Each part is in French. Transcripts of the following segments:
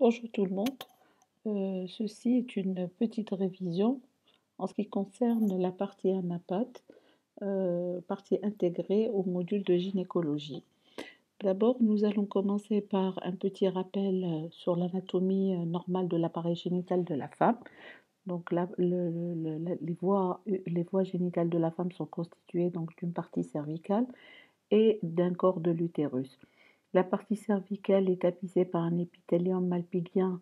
Bonjour tout le monde. Ceci est une petite révision en ce qui concerne la partie ANAPAT, partie intégrée au module de gynécologie. D'abord, nous allons commencer par un petit rappel sur l'anatomie normale de l'appareil génital de la femme. Donc, les voies génitales de la femme sont constituées donc d'une partie cervicale et d'un corps de l'utérus. La partie cervicale est tapissée par un épithélium malpighien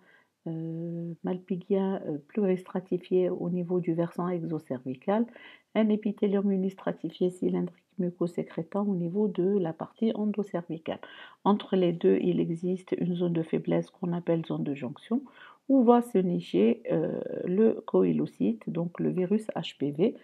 pluristratifié au niveau du versant exocervical, un épithélium unistratifié cylindrique mucosécrétant au niveau de la partie endocervicale. Entre les deux, il existe une zone de faiblesse qu'on appelle zone de jonction, où va se nicher le coïlocyte, donc le virus HPV,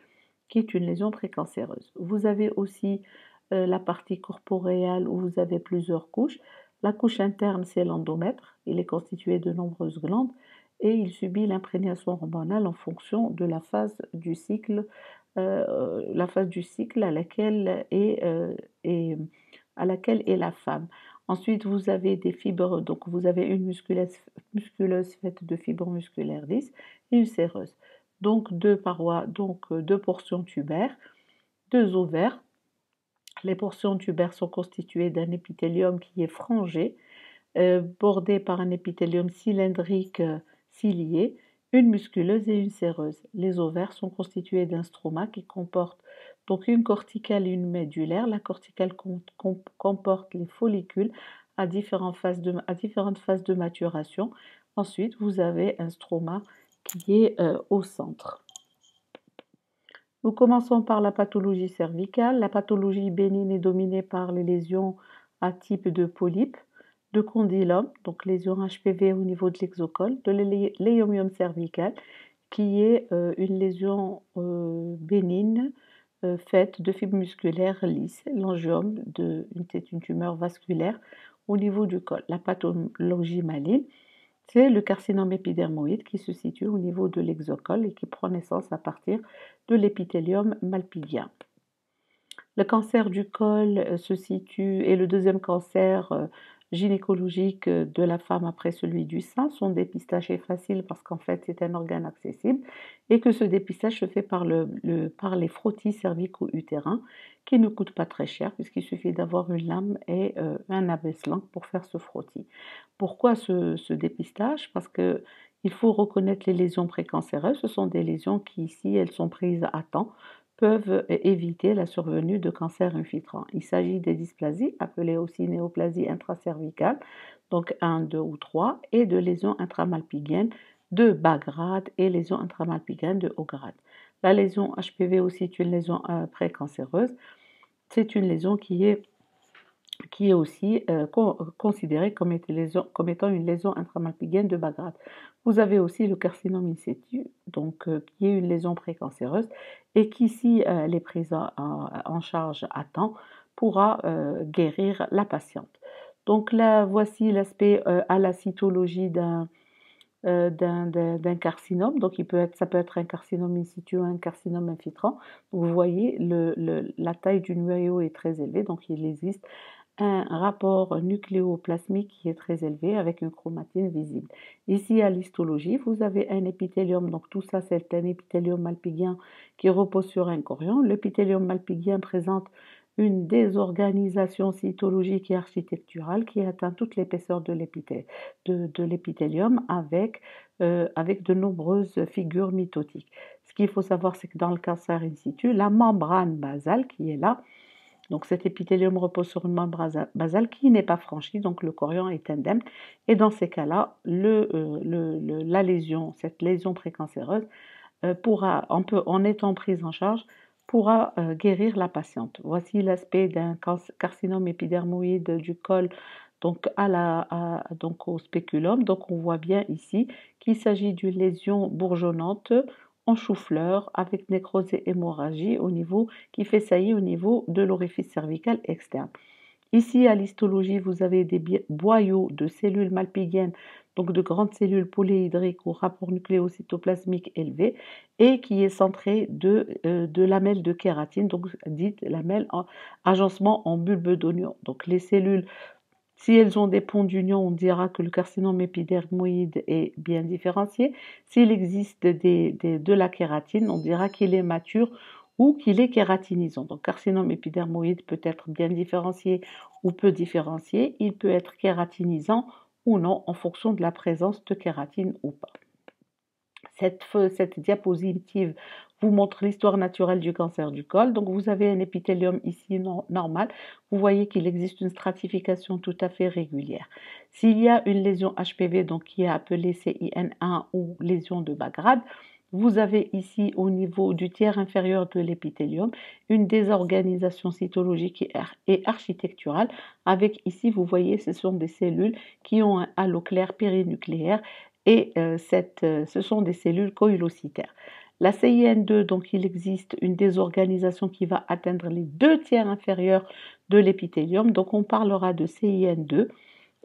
qui est une lésion précancéreuse. Vous avez aussi la partie corporéale où vous avez plusieurs couches. La couche interne, c'est l'endomètre. Il est constitué de nombreuses glandes et il subit l'imprégnation hormonale en fonction de la phase du cycle, à laquelle est la femme. Ensuite, vous avez des fibres, donc vous avez une musculeuse faite de fibres musculaires lisses et une séreuse. Donc deux parois, donc deux portions tubaires, deux ovaires. Les portions tubaires sont constituées d'un épithélium qui est frangé, bordé par un épithélium cylindrique cilié, une musculeuse et une séreuse. Les ovaires sont constitués d'un stroma qui comporte donc une corticale et une médulaire. La corticale comporte les follicules à différentes phases de maturation. Ensuite, vous avez un stroma qui est au centre. Nous commençons par la pathologie cervicale. La pathologie bénigne est dominée par les lésions à type de polype, de condylome, donc lésion HPV au niveau de l'exocole, de l'éomiome cervical, qui est une lésion bénigne faite de fibres musculaires lisses. L'angiome, c'est une tumeur vasculaire au niveau du col. La pathologie maligne, c'est le carcinome épidermoïde qui se situe au niveau de l'exocole et qui prend naissance à partir de l'épithélium malpighien. Le cancer du col est le deuxième cancer gynécologique de la femme après celui du sein. Son dépistage est facile parce qu'en fait c'est un organe accessible et que ce dépistage se fait par les frottis cervico-utérins qui ne coûtent pas très cher puisqu'il suffit d'avoir une lame et un abaisse-langue pour faire ce frottis. Pourquoi ce dépistage? Parce qu'il faut reconnaître les lésions précancéreuses. Ce sont des lésions qui, si elles sont prises à temps, peuvent éviter la survenue de cancers infiltrants. Il s'agit des dysplasies, appelées aussi néoplasies intracervicales, donc 1, 2 ou 3, et de lésions intramalpighiennes de bas grade et lésions intramalpighiennes de haut grade. La lésion HPV aussi est une lésion précancéreuse. C'est une lésion qui est aussi considérée comme étant une lésion intramalpighienne de bas grade. Vous avez aussi le carcinome in situ, donc, qui est une lésion précancéreuse et qui, si elle est prise en charge à temps, pourra guérir la patiente. Donc là, voici l'aspect à la cytologie d'un carcinome. Donc ça peut être un carcinome in situ ou un carcinome infiltrant. Vous voyez, la taille du noyau est très élevée, donc il existe un rapport nucléoplasmique qui est très élevé avec une chromatine visible. Ici, à l'histologie, vous avez un épithélium, donc tout ça c'est un épithélium malpighien qui repose sur un chorion. L'épithélium malpighien présente une désorganisation cytologique et architecturale qui atteint toute l'épaisseur de l'épithélium avec de nombreuses figures mitotiques. Ce qu'il faut savoir, c'est que dans le cancer in situ, la membrane basale qui est là, donc cet épithélium repose sur une membrane basale qui n'est pas franchie, donc le chorion est indemne. Et dans ces cas-là, cette lésion précancéreuse, en étant prise en charge, pourra guérir la patiente. Voici l'aspect d'un carcinome épidermoïde du col, donc, donc au spéculum. Donc on voit bien ici qu'il s'agit d'une lésion bourgeonnante en chou-fleur avec nécrose et hémorragie qui fait saillie au niveau de l'orifice cervical externe. Ici, à l'histologie, vous avez des boyaux de cellules malpighiennes, donc de grandes cellules polyhydriques au rapport nucléocytoplasmique élevé, et qui est centré de lamelles de kératine, donc dites lamelles en agencement en bulbe d'oignon. Donc les cellules Si elles ont des ponts d'union, on dira que le carcinome épidermoïde est bien différencié. S'il existe de la kératine, on dira qu'il est mature ou qu'il est kératinisant. Donc, carcinome épidermoïde peut être bien différencié ou peu différencié. Il peut être kératinisant ou non en fonction de la présence de kératine ou pas. Cette diapositive vous montre l'histoire naturelle du cancer du col. Donc vous avez un épithélium ici normal. Vous voyez qu'il existe une stratification tout à fait régulière. S'il y a une lésion HPV, donc qui est appelée CIN1 ou lésion de bas grade, vous avez ici au niveau du tiers inférieur de l'épithélium une désorganisation cytologique et architecturale avec ici, vous voyez, ce sont des cellules qui ont un halo clair périnucléaire et ce sont des cellules coïlocytaires. La CIN2, donc il existe une désorganisation qui va atteindre les 2 tiers inférieurs de l'épithélium, donc on parlera de CIN2,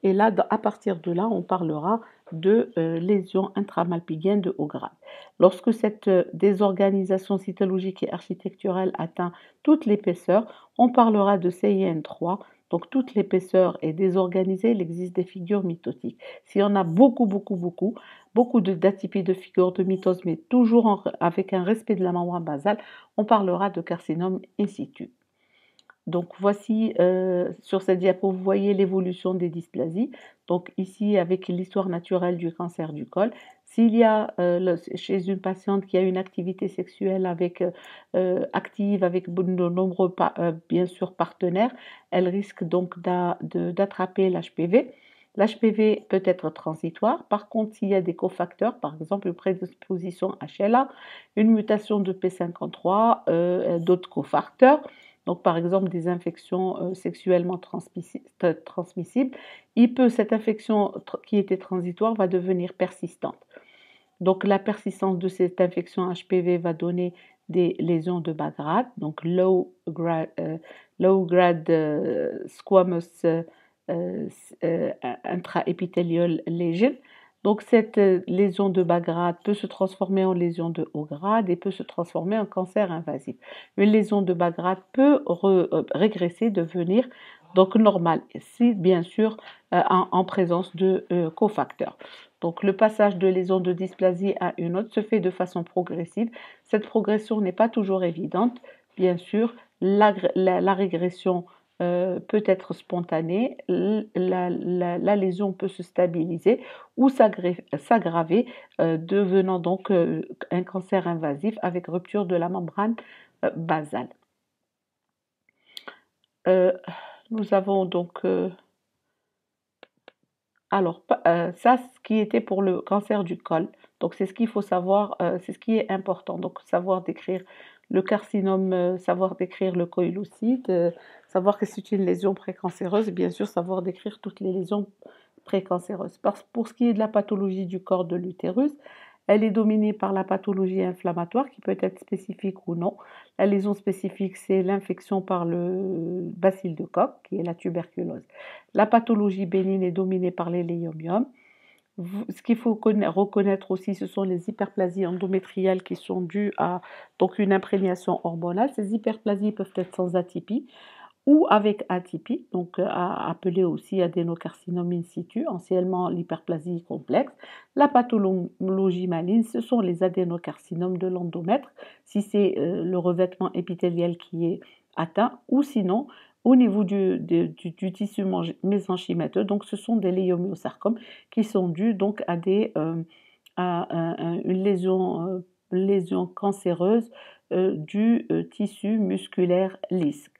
et là, à partir de là, on parlera de lésions intramalpighiennes de haut grade. Lorsque cette désorganisation cytologique et architecturale atteint toute l'épaisseur, on parlera de CIN3. Donc toute l'épaisseur est désorganisée, il existe des figures mitotiques. S'il y en a beaucoup d'atypies de figures de mitose, mais toujours avec un respect de la membrane basale, on parlera de carcinome in situ. Donc voici sur cette diapo, vous voyez l'évolution des dysplasies. Donc ici avec l'histoire naturelle du cancer du col. S'il y a chez une patiente qui a une activité sexuelle active avec de nombreux bien sûr partenaires, elle risque donc d'attraper l'HPV. L'HPV peut être transitoire. Par contre, s'il y a des cofacteurs, par exemple une prédisposition HLA, une mutation de P53, d'autres cofacteurs, donc par exemple des infections sexuellement transmissibles, cette infection qui était transitoire va devenir persistante. Donc la persistance de cette infection HPV va donner des lésions de bas grade, donc low grade squamous intraépithélial lesion. Donc cette lésion de bas grade peut se transformer en lésion de haut grade et peut se transformer en cancer invasif. Une lésion de bas grade peut régresser, devenir donc normale, si bien sûr en présence de cofacteurs. Donc le passage de lésion de dysplasie à une autre se fait de façon progressive. Cette progression n'est pas toujours évidente. Bien sûr, la régression peut être spontanée, la lésion peut se stabiliser ou s'aggraver, devenant donc un cancer invasif avec rupture de la membrane basale. Nous avons donc alors ça, ce qui était pour le cancer du col. Donc c'est ce qu'il faut savoir, c'est ce qui est important. Donc savoir décrire le carcinome, savoir décrire le coïlocyte, savoir que c'est une lésion précancéreuse et bien sûr savoir décrire toutes les lésions précancéreuses. Pour ce qui est de la pathologie du corps de l'utérus, elle est dominée par la pathologie inflammatoire qui peut être spécifique ou non. La lésion spécifique, c'est l'infection par le bacille de Koch, qui est la tuberculose. La pathologie bénigne est dominée par les léiomiums. Ce qu'il faut reconnaître aussi, ce sont les hyperplasies endométriales qui sont dues à donc une imprégnation hormonale. Ces hyperplasies peuvent être sans atypie ou avec atypie, donc appelée aussi adénocarcinome in situ, anciennement l'hyperplasie complexe. La pathologie maligne, ce sont les adénocarcinomes de l'endomètre, si c'est le revêtement épithélial qui est atteint, ou sinon au niveau du tissu mésenchymateux, donc ce sont des léiomiosarcomes qui sont dus donc à une lésion cancéreuse du tissu musculaire lisse.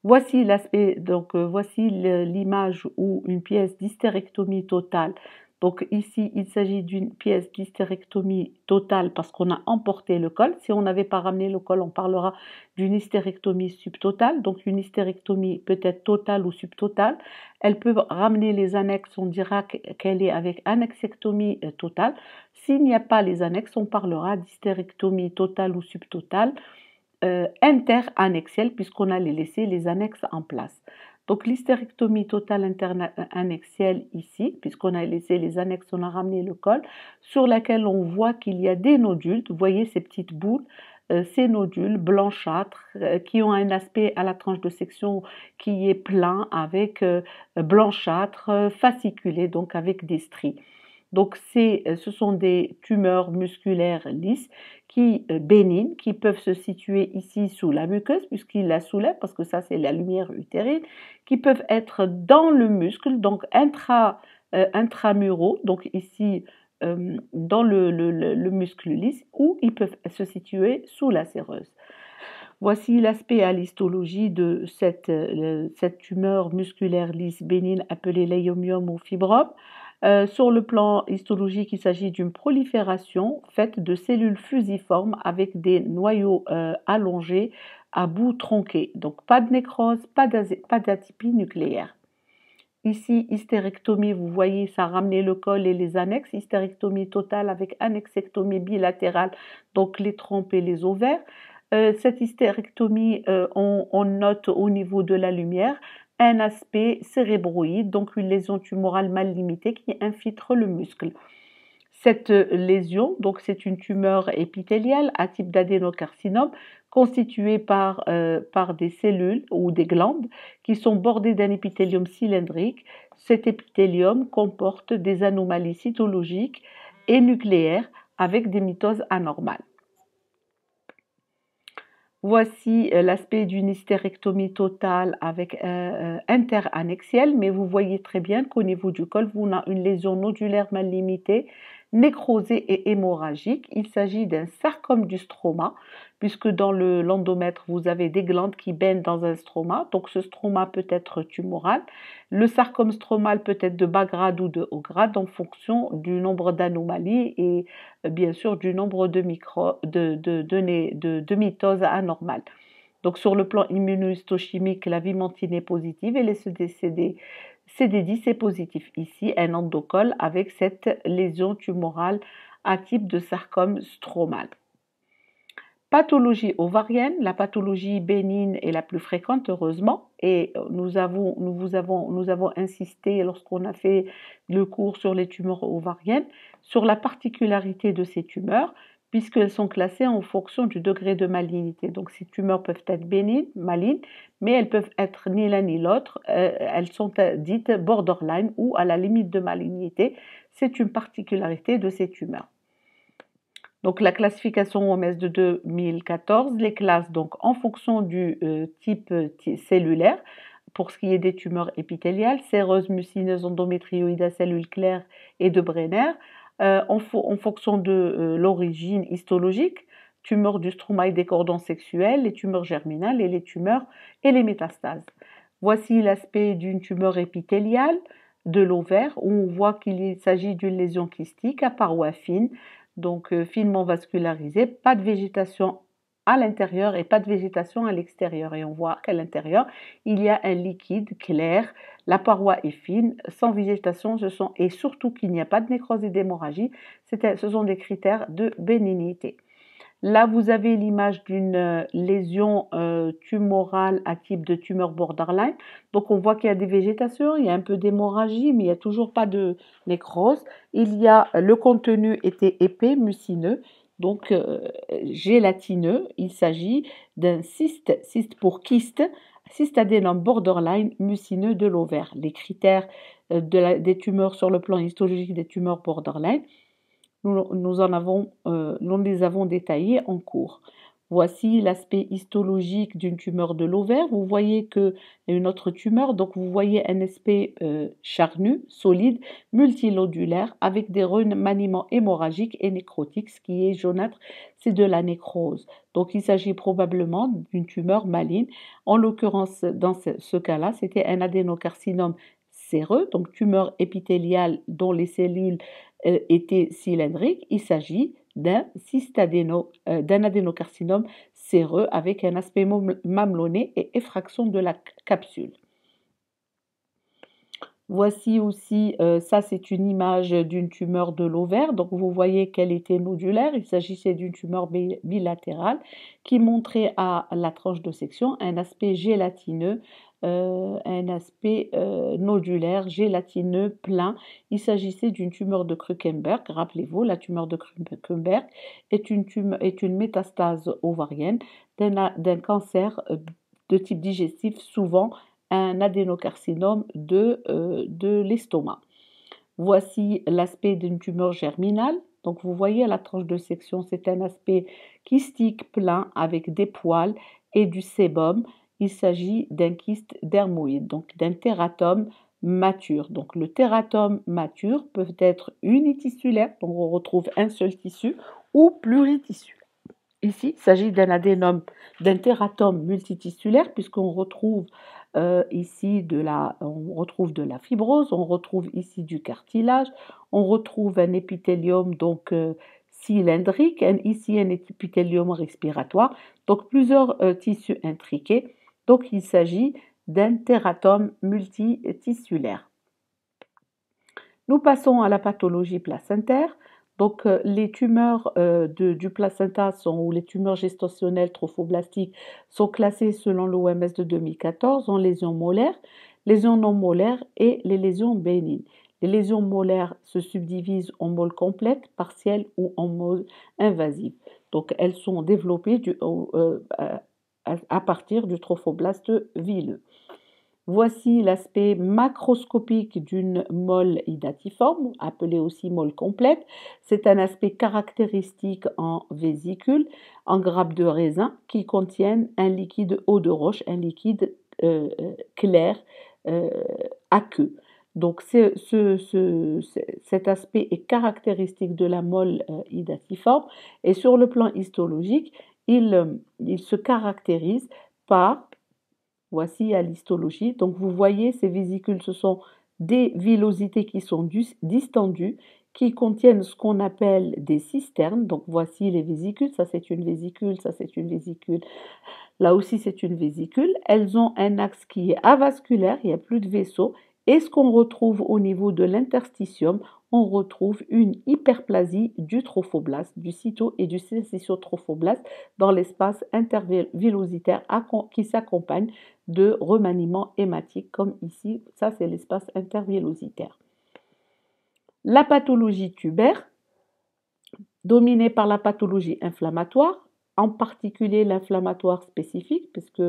Voici l'aspect, donc voici l'image ou une pièce d'hystérectomie totale. Donc ici, il s'agit d'une pièce d'hystérectomie totale parce qu'on a emporté le col. Si on n'avait pas ramené le col, on parlera d'une hystérectomie subtotale. Donc une hystérectomie peut être totale ou subtotale. Elle peut ramener les annexes, on dira qu'elle est avec annexectomie totale. S'il n'y a pas les annexes, on parlera d'hystérectomie totale ou subtotale. Interannexielle puisqu'on a laissé les annexes en place. Donc l'hystérectomie totale interannexielle ici, puisqu'on a laissé les annexes, on a ramené le col, sur laquelle on voit qu'il y a des nodules. Vous voyez ces petites boules ces nodules blanchâtres qui ont un aspect à la tranche de section qui est plein avec blanchâtre, fasciculé, donc avec des stries. Donc ce sont des tumeurs musculaires lisses bénignes qui peuvent se situer ici sous la muqueuse puisqu'il la soulève parce que ça c'est la lumière utérine, qui peuvent être dans le muscle, donc intramuraux, donc ici dans le muscle lisse, ou ils peuvent se situer sous la séreuse. Voici l'aspect à l'histologie de cette tumeur musculaire lisse bénigne appelée leiomyome ou fibrome. Sur le plan histologique, il s'agit d'une prolifération faite de cellules fusiformes avec des noyaux allongés à bout tronqué. Donc pas de nécrose, pas d'atypie nucléaire. Ici, hystérectomie, vous voyez, ça a ramené le col et les annexes. Hystérectomie totale avec annexectomie bilatérale, donc les trompes et les ovaires. Cette hystérectomie, on note au niveau de la lumière un aspect cérébroïde, donc une lésion tumorale mal limitée qui infiltre le muscle. Cette lésion, donc c'est une tumeur épithéliale à type d'adénocarcinome constituée par des cellules ou des glandes qui sont bordées d'un épithélium cylindrique. Cet épithélium comporte des anomalies cytologiques et nucléaires avec des mitoses anormales. Voici l'aspect d'une hystérectomie totale avec interannexielle, mais vous voyez très bien qu'au niveau du col, on a une lésion nodulaire mal limitée, nécrosée et hémorragique. Il s'agit d'un sarcome du stroma, puisque dans l'endomètre, vous avez des glandes qui baignent dans un stroma, donc ce stroma peut être tumoral. Le sarcome stromal peut être de bas grade ou de haut grade en fonction du nombre d'anomalies et bien sûr du nombre de mitoses anormales. Donc sur le plan immunohistochimique, la vimentine est positive et les CD10 est positif. Ici, un endocole avec cette lésion tumorale à type de sarcome stromal. Pathologie ovarienne, la pathologie bénigne est la plus fréquente heureusement et nous avons insisté lorsqu'on a fait le cours sur les tumeurs ovariennes sur la particularité de ces tumeurs puisqu'elles sont classées en fonction du degré de malignité. Donc ces tumeurs peuvent être bénignes, malignes, mais elles peuvent être ni l'un ni l'autre, elles sont dites borderline ou à la limite de malignité. C'est une particularité de ces tumeurs. Donc la classification OMS de 2014 les classe donc en fonction du type cellulaire pour ce qui est des tumeurs épithéliales, séreuses, mucineuses, endométrioïdes à cellules claires et de Brenner, en fonction de l'origine histologique, tumeurs du stroma et des cordons sexuels, les tumeurs germinales et les tumeurs et les métastases. Voici l'aspect d'une tumeur épithéliale de l'ovaire où on voit qu'il s'agit d'une lésion kystique à parois fines, donc finement vascularisée, pas de végétation à l'intérieur et pas de végétation à l'extérieur. Et on voit qu'à l'intérieur, il y a un liquide clair, la paroi est fine, sans végétation, et surtout qu'il n'y a pas de nécrose et d'hémorragie. Ce sont des critères de bénignité. Là, vous avez l'image d'une lésion tumorale à type de tumeur borderline. Donc, on voit qu'il y a des végétations, il y a un peu d'hémorragie, mais il n'y a toujours pas de nécrose. Le contenu était épais, mucineux, donc gélatineux. Il s'agit d'un cyste pour kyste, cystadénome borderline mucineux de l'ovaire. Les critères des tumeurs sur le plan histologique des tumeurs borderline, nous les avons détaillés en cours. Voici l'aspect histologique d'une tumeur de l'ovaire. Vous voyez qu'il y a une autre tumeur, donc vous voyez un aspect charnu, solide, multilodulaire, avec des remaniements hémorragiques et nécrotiques. Ce qui est jaunâtre, c'est de la nécrose. Donc il s'agit probablement d'une tumeur maligne. En l'occurrence, dans ce cas-là, c'était un adénocarcinome séreux, donc tumeur épithéliale dont les cellules étaient cylindriques. Il s'agit d'un adénocarcinome séreux avec un aspect mamelonné et effraction de la capsule. Voici aussi, ça c'est une image d'une tumeur de l'ovaire, donc vous voyez qu'elle était nodulaire, il s'agissait d'une tumeur bilatérale qui montrait à la tranche de section un aspect gélatineux un aspect nodulaire, gélatineux, plein. Il s'agissait d'une tumeur de Krukenberg. Rappelez-vous, la tumeur de Krukenberg est une métastase ovarienne d'un cancer de type digestif, souvent un adénocarcinome de l'estomac. Voici l'aspect d'une tumeur germinale. Donc vous voyez à la tranche de section, c'est un aspect kystique plein avec des poils et du sébum. Il s'agit d'un kyste dermoïde, donc d'un tératome mature. Donc le tératome mature peut être unitissulaire, donc on retrouve un seul tissu, ou pluritissulaire. Ici, il s'agit d'un adénome, d'un tératome multitissulaire, puisqu'on retrouve ici on retrouve de la fibrose, on retrouve ici du cartilage, on retrouve un épithélium donc cylindrique, ici un épithélium respiratoire, donc plusieurs tissus intriqués. Donc il s'agit d'un tératome multitissulaire. Nous passons à la pathologie placentaire. Donc, les tumeurs du placenta ou les tumeurs gestationnelles trophoblastiques sont classées selon l'OMS de 2014 en lésions molaires, lésions non molaires et les lésions bénignes. Les lésions molaires se subdivisent en moles complètes, partielles ou en moles invasives. Donc, elles sont développées à partir du trophoblaste vileux. Voici l'aspect macroscopique d'une mole hydatiforme, appelée aussi mole complète. C'est un aspect caractéristique en vésicule, en grappes de raisin, qui contiennent un liquide eau de roche, un liquide clair aqueux. Donc cet aspect est caractéristique de la mole hydatiforme et sur le plan histologique, il se caractérise par. Voici à l'histologie. Donc vous voyez, ces vésicules, ce sont des villosités qui sont distendues, qui contiennent ce qu'on appelle des cisternes. Donc voici les vésicules, ça c'est une vésicule, ça c'est une vésicule. Là aussi c'est une vésicule. Elles ont un axe qui est avasculaire, il n'y a plus de vaisseau. Et ce qu'on retrouve au niveau de l'interstitium, on retrouve une hyperplasie du trophoblaste, du cyto- et du syncytiotrophoblaste dans l'espace intervillositaire qui s'accompagne de remaniements hématiques, comme ici, ça c'est l'espace intervillositaire. La pathologie tubaire, dominée par la pathologie inflammatoire, en particulier l'inflammatoire spécifique, puisque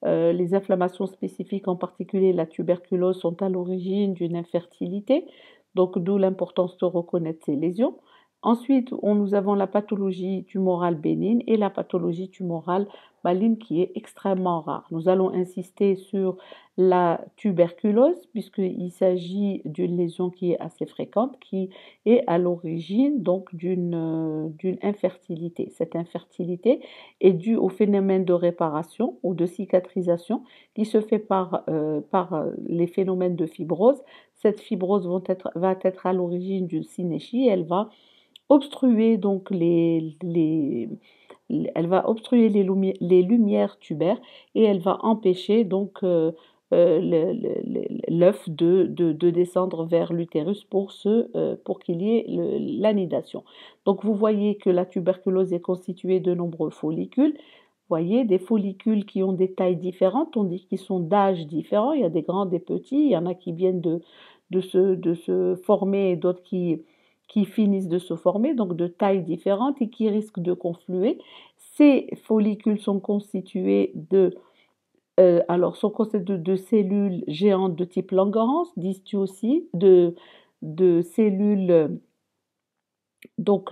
les inflammations spécifiques, en particulier la tuberculose, sont à l'origine d'une infertilité, donc d'où l'importance de reconnaître ces lésions. Ensuite, nous avons la pathologie tumorale bénigne et la pathologie tumorale maligne qui est extrêmement rare. Nous allons insister sur la tuberculose puisqu'il s'agit d'une lésion qui est assez fréquente, qui est à l'origine donc d'une infertilité. Cette infertilité est due au phénomène de réparation ou de cicatrisation qui se fait par les phénomènes de fibrose. Cette fibrose va être à l'origine d'une synéchie, elle va obstruer donc elle va obstruer les lumières tubaires et elle va empêcher donc l'œuf de descendre vers l'utérus pour qu'il y ait l'anidation. Donc vous voyez que la tuberculose est constituée de nombreux follicules. Vous voyez des follicules qui ont des tailles différentes, on dit qu'ils sont d'âge différents. Il y a des grands, des petits, il y en a qui viennent de se former et d'autres qui finissent de se former, donc de tailles différentes et qui risquent de confluer. Ces follicules sont constitués de cellules géantes de type Langerhans, d'histiocytes, de cellules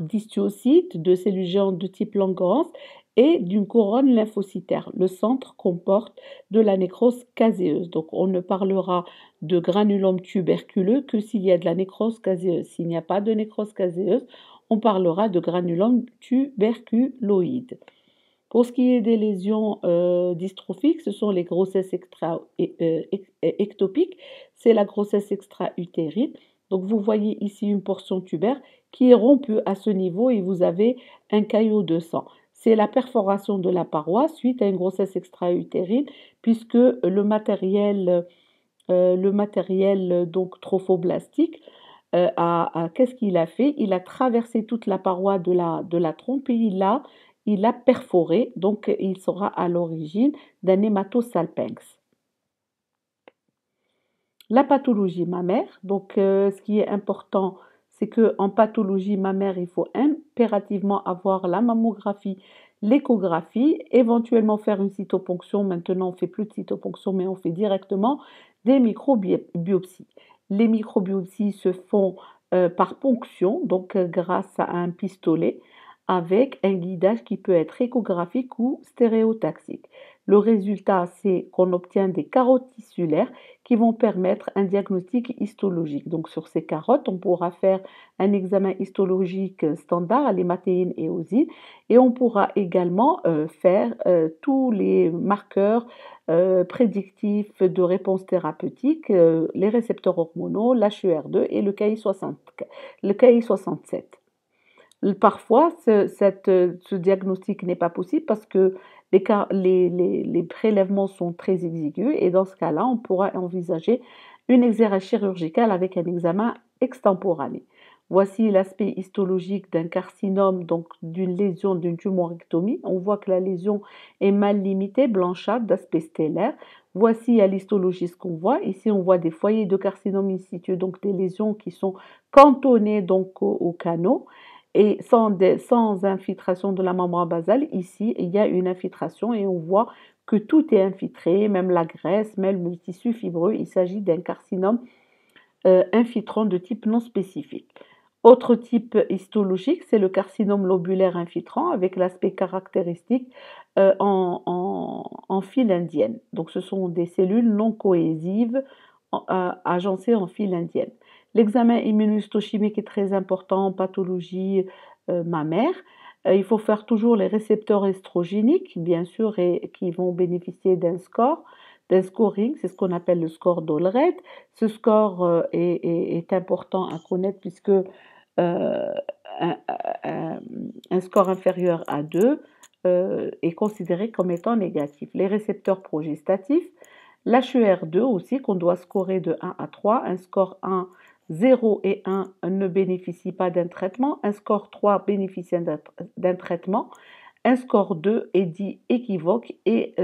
d'histiocytes, de cellules géantes de type Langerhans et d'une couronne lymphocytaire. Le centre comporte de la nécrose caséeuse. Donc on ne parlera de granulome tuberculeux que s'il y a de la nécrose caséeuse. S'il n'y a pas de nécrose caséeuse, on parlera de granulome tuberculoïde. Pour ce qui est des lésions dystrophiques, ce sont les grossesses ectopiques, c'est la grossesse extra-utérine. Donc vous voyez ici une portion tubaire qui est rompue à ce niveau et vous avez un caillot de sang. C'est la perforation de la paroi suite à une grossesse extra-utérine puisque le matériel donc trophoblastique qu'est-ce qu'il a fait? Il a traversé toute la paroi de la trompe et il a perforé, donc il sera à l'origine d'un hématosalpinx. La pathologie mammaire, donc ce qui est important, c'est qu'en pathologie mammaire, il faut impérativement avoir la mammographie, l'échographie, éventuellement faire une cytoponction. Maintenant, on ne fait plus de cytoponction, mais on fait directement des microbiopsies. Les microbiopsies se font par ponction, donc grâce à un pistolet, avec un guidage qui peut être échographique ou stéréotaxique. Le résultat, c'est qu'on obtient des carottes tissulaires qui vont permettre un diagnostic histologique. Donc sur ces carottes, on pourra faire un examen histologique standard, l'hématéine et eosine, et on pourra également faire tous les marqueurs prédictifs de réponse thérapeutique, les récepteurs hormonaux, l'HER2 et le KI67. Parfois, ce diagnostic n'est pas possible parce que les prélèvements sont très exigus et dans ce cas-là, on pourra envisager une exérèse chirurgicale avec un examen extemporané. Voici l'aspect histologique d'un carcinome, donc d'une lésion d'une tumorectomie. On voit que la lésion est mal limitée, blanchâtre, d'aspect stellaire. Voici à l'histologie ce qu'on voit. Ici, on voit des foyers de carcinome in situ, donc des lésions qui sont cantonnées donc au canaux et sans infiltration de la membrane basale, ici, il y a une infiltration et on voit que tout est infiltré, même la graisse, même le tissu fibreux. Il s'agit d'un carcinome infiltrant de type non spécifique. Autre type histologique, c'est le carcinome lobulaire infiltrant avec l'aspect caractéristique en file indienne. Donc ce sont des cellules non cohésives agencées en file indienne. L'examen immunohistochimique est très important en pathologie mammaire. Il faut faire toujours les récepteurs estrogéniques, bien sûr, et qui vont bénéficier d'un scoring, c'est ce qu'on appelle le score d'Olred. Ce score est important à connaître puisque un, un- un score inférieur à 2 est considéré comme étant négatif. Les récepteurs progestatifs, l'HER2 aussi, qu'on doit scorer de 1 à 3, un score 1, 0 et 1 ne bénéficient pas d'un traitement, un score 3 bénéficie d'un traitement, un score 2 est dit équivoque et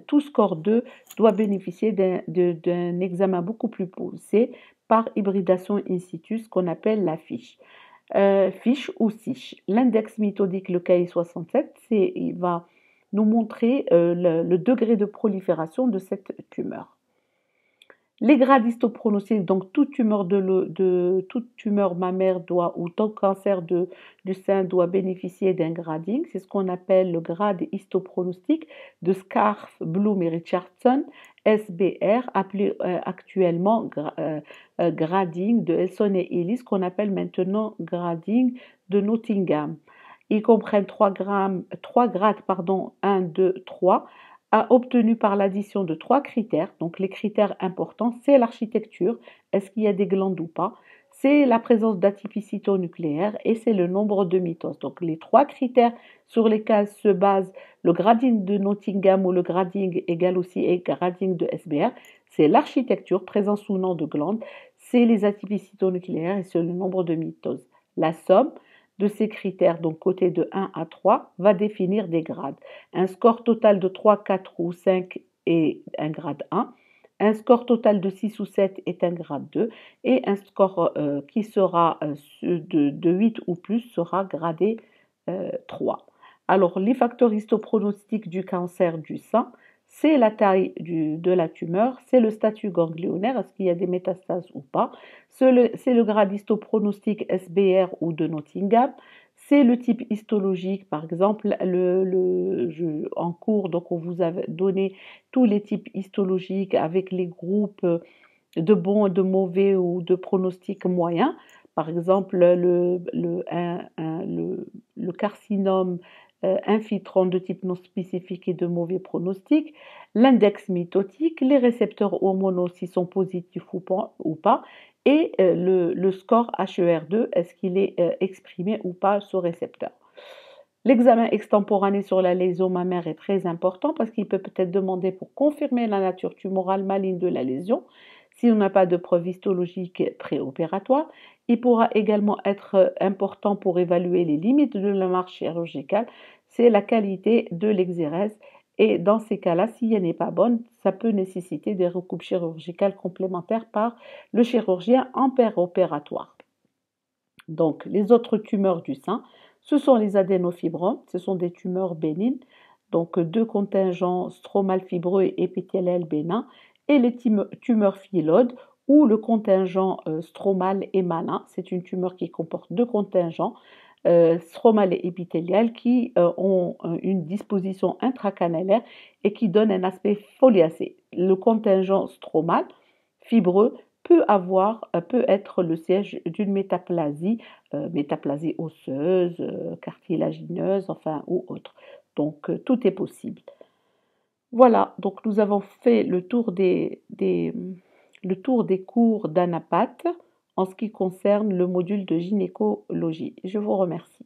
tout score 2 doit bénéficier d'un examen beaucoup plus poussé par hybridation in situ, ce qu'on appelle la fiche. Fiche ou SICH. L'index méthodique, le KI67, il va nous montrer le degré de prolifération de cette tumeur. Les grades histopronostiques, donc toute tumeur mammaire ou tout cancer du sein doit bénéficier d'un grading. C'est ce qu'on appelle le grade histopronostique de Scarf, Bloom et Richardson, SBR, appelé actuellement grading de Elson et Ellis, qu'on appelle maintenant grading de Nottingham. Ils comprennent trois grades, 1, 2, 3 obtenu par l'addition de trois critères. Donc les critères importants, c'est l'architecture, est-ce qu'il y a des glandes ou pas, c'est la présence d'atypicité nucléaire et c'est le nombre de mitoses. Donc les trois critères sur lesquels se base le grading de Nottingham ou le grading égal aussi et grading de SBR, c'est l'architecture, présence ou non de glandes, c'est les atypicités nucléaires et c'est le nombre de mitoses. La somme de ces critères, donc côté de 1 à 3, va définir des grades. Un score total de 3, 4 ou 5 est un grade 1. Un score total de 6 ou 7 est un grade 2. Et un score qui sera de 8 ou plus sera gradé 3. Alors, les facteurs histopronostiques du cancer du sein, c'est la taille de la tumeur, c'est le statut ganglionnaire, est-ce qu'il y a des métastases ou pas, c'est le grade histopronostique SBR ou de Nottingham, c'est le type histologique, par exemple, en cours, donc on vous a donné tous les types histologiques avec les groupes de bons, de mauvais ou de pronostics moyens. Par exemple, le carcinome infiltrant de type non spécifique et de mauvais pronostic, l'index mitotique, les récepteurs hormonaux s'ils sont positifs ou pas et le score HER2, est-ce qu'il est exprimé ou pas sur récepteur. L'examen extemporané sur la lésion mammaire est très important parce qu'il peut être demandé pour confirmer la nature tumorale maligne de la lésion. Si on n'a pas de preuve histologique préopératoire, il pourra également être important pour évaluer les limites de la marche chirurgicale, c'est la qualité de l'exérèse Et dans ces cas-là, si elle n'est pas bonne, ça peut nécessiter des recoupes chirurgicales complémentaires par le chirurgien en opératoire. Donc, les autres tumeurs du sein, ce sont les adénofibromes, ce sont des tumeurs bénignes, donc deux contingents stromal fibreux et épithélial bénin, et les tumeurs phyllodes, où le contingent stromal est malin. C'est une tumeur qui comporte deux contingents, stromal et épithélial, qui ont une disposition intracanalaire et qui donnent un aspect foliacé. Le contingent stromal fibreux peut être le siège d'une métaplasie, métaplasie osseuse, cartilagineuse, enfin ou autre. Donc tout est possible. Voilà, donc nous avons fait le tour des cours d'anapathe en ce qui concerne le module de gynécologie. Je vous remercie.